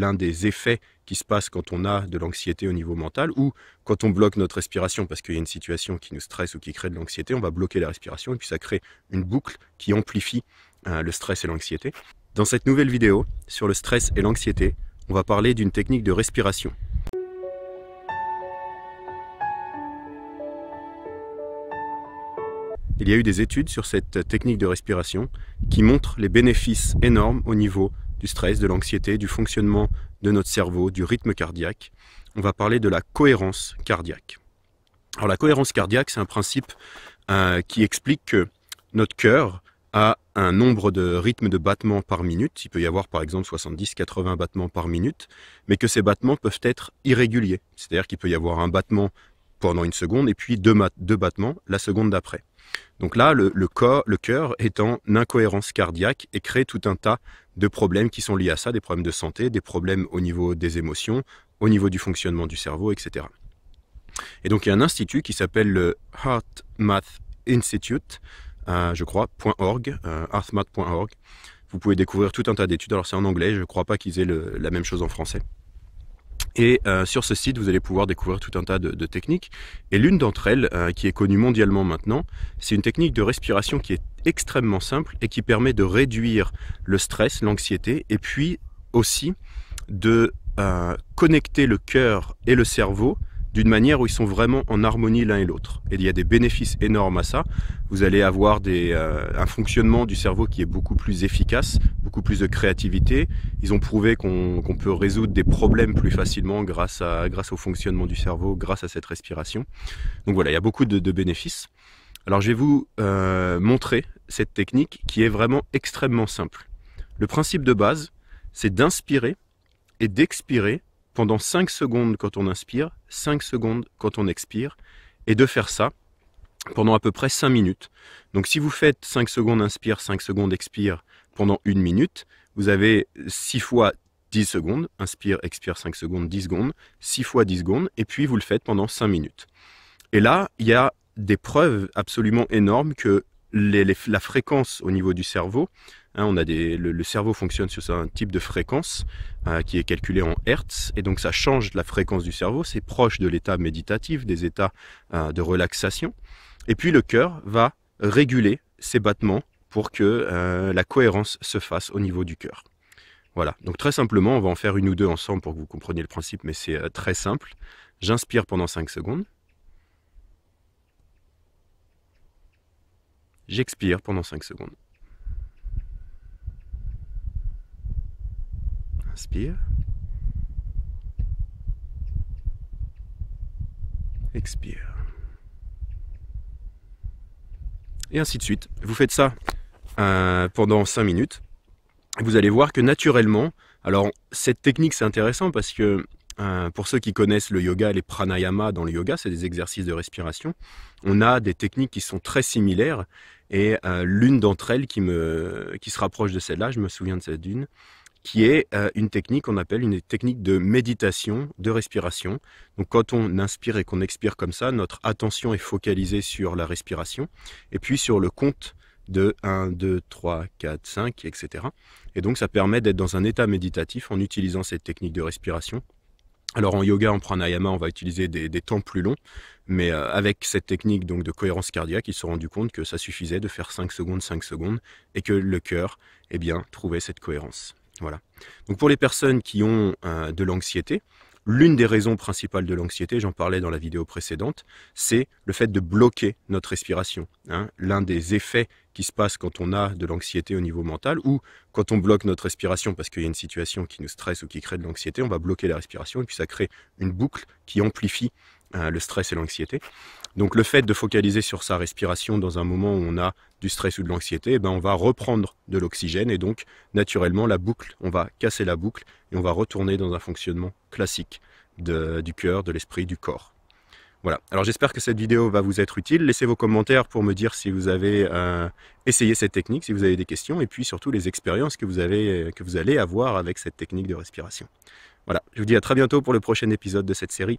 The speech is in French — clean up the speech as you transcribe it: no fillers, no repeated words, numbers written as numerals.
l'un des effets qui se passe quand on a de l'anxiété au niveau mental ou quand on bloque notre respiration parce qu'il y a une situation qui nous stresse ou qui crée de l'anxiété, on va bloquer la respiration et puis ça crée une boucle qui amplifie le stress et l'anxiété. Dans cette nouvelle vidéo sur le stress et l'anxiété, on va parler d'une technique de respiration. Il y a eu des études sur cette technique de respiration qui montrent les bénéfices énormes au niveau du stress, de l'anxiété, du fonctionnement de notre cerveau, du rythme cardiaque. On va parler de la cohérence cardiaque. Alors la cohérence cardiaque, c'est un principe qui explique que notre cœur a un nombre de rythmes de battements par minute. Il peut y avoir par exemple 70-80 battements par minute, mais que ces battements peuvent être irréguliers. C'est-à-dire qu'il peut y avoir un battement pendant une seconde et puis deux battements la seconde d'après. Donc là, le cœur est en incohérence cardiaque et crée tout un tas de problèmes qui sont liés à ça, des problèmes de santé, des problèmes au niveau des émotions, au niveau du fonctionnement du cerveau, etc. Et donc il y a un institut qui s'appelle le HeartMath Institute, je crois, .org, heartmath.org. Vous pouvez découvrir tout un tas d'études, alors c'est en anglais, je ne crois pas qu'ils aient la même chose en français. Et sur ce site, vous allez pouvoir découvrir tout un tas de techniques. Et l'une d'entre elles, qui est connue mondialement maintenant, c'est une technique de respiration qui est extrêmement simple et qui permet de réduire le stress, l'anxiété, et puis aussi de connecter le cœur et le cerveau d'une manière où ils sont vraiment en harmonie l'un et l'autre. Et il y a des bénéfices énormes à ça. Vous allez avoir un fonctionnement du cerveau qui est beaucoup plus efficace, beaucoup plus de créativité. Ils ont prouvé qu'on peut résoudre des problèmes plus facilement grâce au fonctionnement du cerveau, grâce à cette respiration. Donc voilà, il y a beaucoup de bénéfices. Alors je vais vous montrer cette technique qui est vraiment extrêmement simple. Le principe de base, c'est d'inspirer et d'expirer pendant 5 secondes quand on inspire, 5 secondes quand on expire, et de faire ça pendant à peu près 5 minutes. Donc si vous faites 5 secondes inspire, 5 secondes expire pendant 1 minute, vous avez 6 fois 10 secondes, inspire, expire 5 secondes, 10 secondes, 6 fois 10 secondes, et puis vous le faites pendant 5 minutes. Et là, il y a des preuves absolument énormes que la fréquence au niveau du cerveau, le cerveau fonctionne sur un type de fréquence qui est calculé en Hertz, et donc ça change la fréquence du cerveau, c'est proche de l'état méditatif, des états de relaxation. Et puis le cœur va réguler ses battements pour que la cohérence se fasse au niveau du cœur. Voilà, donc très simplement, on va en faire une ou deux ensemble pour que vous compreniez le principe, mais c'est très simple. J'inspire pendant 5 secondes. J'expire pendant 5 secondes. Inspire. Expire. Et ainsi de suite. Vous faites ça pendant 5 minutes. Vous allez voir que naturellement, alors cette technique c'est intéressant parce que pour ceux qui connaissent le yoga, les pranayama dans le yoga, c'est des exercices de respiration. On a des techniques qui sont très similaires et l'une d'entre elles qui se rapproche de celle-là, je me souviens de cette d'une, qui est une technique qu'on appelle une technique de méditation, de respiration. Donc quand on inspire et qu'on expire comme ça, notre attention est focalisée sur la respiration et puis sur le compte de 1, 2, 3, 4, 5, etc. Et donc ça permet d'être dans un état méditatif en utilisant cette technique de respiration. Alors en yoga, en pranayama, on va utiliser des temps plus longs, mais avec cette technique donc de cohérence cardiaque, ils se sont rendus compte que ça suffisait de faire 5 secondes, et que le cœur, trouvait cette cohérence. Voilà. Donc pour les personnes qui ont de l'anxiété, l'une des raisons principales de l'anxiété, j'en parlais dans la vidéo précédente, c'est le fait de bloquer notre respiration. L'un des effets qui se passe quand on a de l'anxiété au niveau mental ou quand on bloque notre respiration parce qu'il y a une situation qui nous stresse ou qui crée de l'anxiété, on va bloquer la respiration et puis ça crée une boucle qui amplifie le stress et l'anxiété. Donc le fait de focaliser sur sa respiration dans un moment où on a du stress ou de l'anxiété, on va reprendre de l'oxygène et donc naturellement la boucle, on va casser la boucle et on va retourner dans un fonctionnement classique du cœur, de l'esprit, du corps. Voilà, alors j'espère que cette vidéo va vous être utile. Laissez vos commentaires pour me dire si vous avez essayé cette technique, si vous avez des questions et puis surtout les expériences que vous allez avoir avec cette technique de respiration. Voilà, je vous dis à très bientôt pour le prochain épisode de cette série.